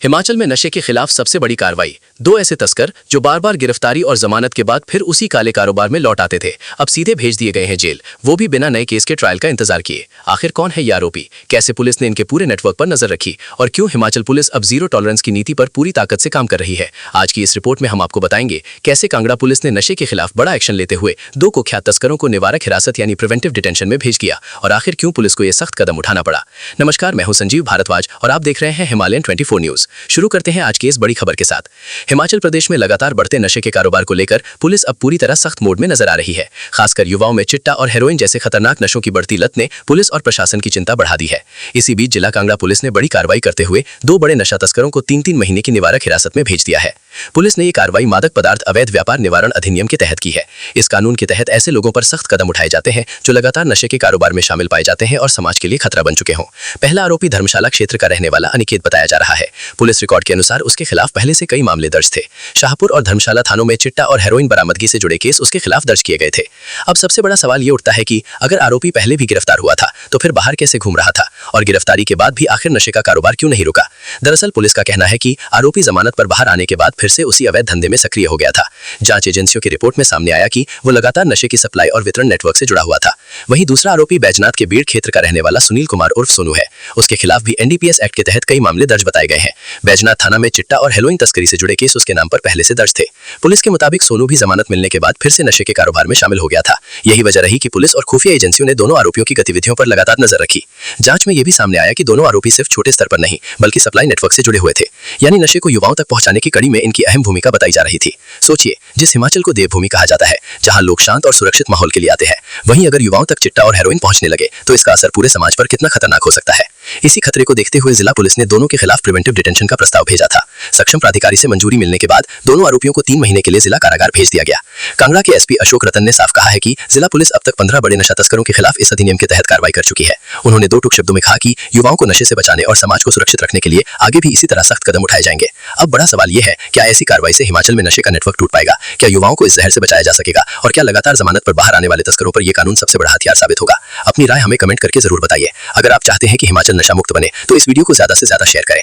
हिमाचल में नशे के खिलाफ सबसे बड़ी कार्रवाई। दो ऐसे तस्कर जो बार बार गिरफ्तारी और जमानत के बाद फिर उसी काले कारोबार में लौट आते थे, अब सीधे भेज दिए गए हैं जेल, वो भी बिना नए केस के ट्रायल का इंतजार किए। आखिर कौन है ये आरोपी, कैसे पुलिस ने इनके पूरे नेटवर्क पर नजर रखी और क्यों हिमाचल पुलिस अब जीरो टॉलरेंस की नीति पर पूरी ताकत से काम कर रही है। आज की इस रिपोर्ट में हम आपको बताएंगे कैसे कांगड़ा पुलिस ने नशे के खिलाफ बड़ा एक्शन लेते हुए दो कुख्यात तस्करों को निवारक हिरासत यानी प्रिवेंटिव डिटेंशन में भेज दिया और आखिर क्यों पुलिस को यह सख्त कदम उठाना पड़ा। नमस्कार, मैं हूं संजीव भारद्वाज और आप देख रहे हैं हिमालयन 24 न्यूज। शुरू करते हैं आज की इस बड़ी खबर के साथ। हिमाचल प्रदेश में लगातार बढ़ते नशे के कारोबार को लेकर पुलिस अब पूरी तरह सख्त मोड में नजर आ रही है। खासकर युवाओं में चिट्टा और हेरोइन जैसे खतरनाक नशों की बढ़ती लत ने पुलिस और प्रशासन की चिंता बढ़ा दी है। इसी बीच जिला कांगड़ा पुलिस ने बड़ी कार्रवाई करते हुए दो बड़े नशा तस्करों को 3-3 महीने की निवारक हिरासत में भेज दिया है। पुलिस ने ये कार्रवाई मादक पदार्थ अवैध व्यापार निवारण अधिनियम के तहत की है। इस कानून के तहत ऐसे लोगों पर सख्त कदम उठाए जाते हैं जो लगातार नशे के कारोबार में शामिल पाए जाते हैं और समाज के लिए खतरा बन चुके हों। पहला आरोपी धर्मशाला क्षेत्र का रहने वाला अनिकेत बताया जा रहा है। पुलिस रिकॉर्ड के अनुसार उसके खिलाफ पहले से कई मामले दर्ज थे। शाहपुर और धर्मशाला थानों में चिट्टा और हेरोइन बरामदगी से जुड़े केस उसके खिलाफ दर्ज किए गए थे। अब सबसे बड़ा सवाल ये उठता है कि अगर आरोपी पहले भी गिरफ्तार हुआ था तो फिर बाहर कैसे घूम रहा था और गिरफ्तारी के बाद भी आखिर नशे का कारोबार क्यों नहीं रुका। दरअसल पुलिस का कहना है कि आरोपी जमानत पर बाहर आने के बाद फिर से उसी अवैध धंधे में सक्रिय हो गया था। जांच एजेंसियों की रिपोर्ट में सामने आया कि वो लगातार नशे की सप्लाई और वितरण नेटवर्क से जुड़ा हुआ था। वहीं दूसरा आरोपी बैजनाथ के बीड़ क्षेत्र का रहने वाला सुनील कुमार उर्फ सोनू है। उसके खिलाफ भी एनडीपीएस एक्ट के तहत कई मामले दर्ज बताए गए हैं। बैजनाथ थाना में चिट्टा और हेरोइन तस्करी से जुड़े केस उसके नाम पर पहले से दर्ज थे। पुलिस के मुताबिक सोनू भी जमानत मिलने के बाद फिर से नशे के कारोबार में शामिल हो गया था। यही वजह रही कि पुलिस और खुफिया एजेंसियों ने दोनों आरोपियों की गतिविधियों पर लगातार नजर रखी। जांच में यह भी सामने आया कि दोनों आरोपी सिर्फ छोटे स्तर पर नहीं बल्कि सप्लाई नेटवर्क से जुड़े हुए थे, यानी नशे को युवाओं तक पहुंचाने की कड़ी में इनकी अहम भूमिका बताई जा रही थी। सोचिए, जिस हिमाचल को देवभूमि कहा जाता है, जहां लोग शांत और सुरक्षित माहौल के लिए आते हैं, वहीं अगर युवाओं तक चिट्टा और हेरोइन पहुंचने लगे तो इसका असर पूरे समाज पर कितना खतरनाक हो सकता है। इसी खतरे को देखते हुए जिला पुलिस ने दोनों के खिलाफ प्रिवेंटिव डिटेंशन का प्रस्ताव भेजा था। सक्षम प्राधिकारी से मंजूरी मिलने के बाद दोनों आरोपियों को 3 महीने के लिए जिला कारागार भेज दिया गया। कांगड़ा के एसपी अशोक रतन ने साफ कहा है कि जिला पुलिस अब तक 15 बड़े नशा तस्करों के खिलाफ इस अधिनियम के तहत कार्रवाई कर चुकी है। उन्होंने दो टूक शब्दों में कहा कि युवाओं को नशे से बचाने और समाज को सुरक्षित रखने के लिए आगे भी इसी तरह सख्त कदम उठाए जाएंगे। अब बड़ा सवाल यह है, क्या ऐसी कार्रवाई से हिमाचल में नशे का नेटवर्क टूट पाएगा? क्या युवाओं को इस जहर से बचाया जा सकेगा? और क्या लगातार जमानत पर बाहर आने वाले तस्करों पर यह कानून सबसे बड़ा हथियार साबित होगा? अपनी राय हमें कमेंट करके जरूर बताइए। अगर आप चाहते हैं कि हिमाचल नशा मुक्त बने तो इस वीडियो को ज्यादा से ज्यादा शेयर करें।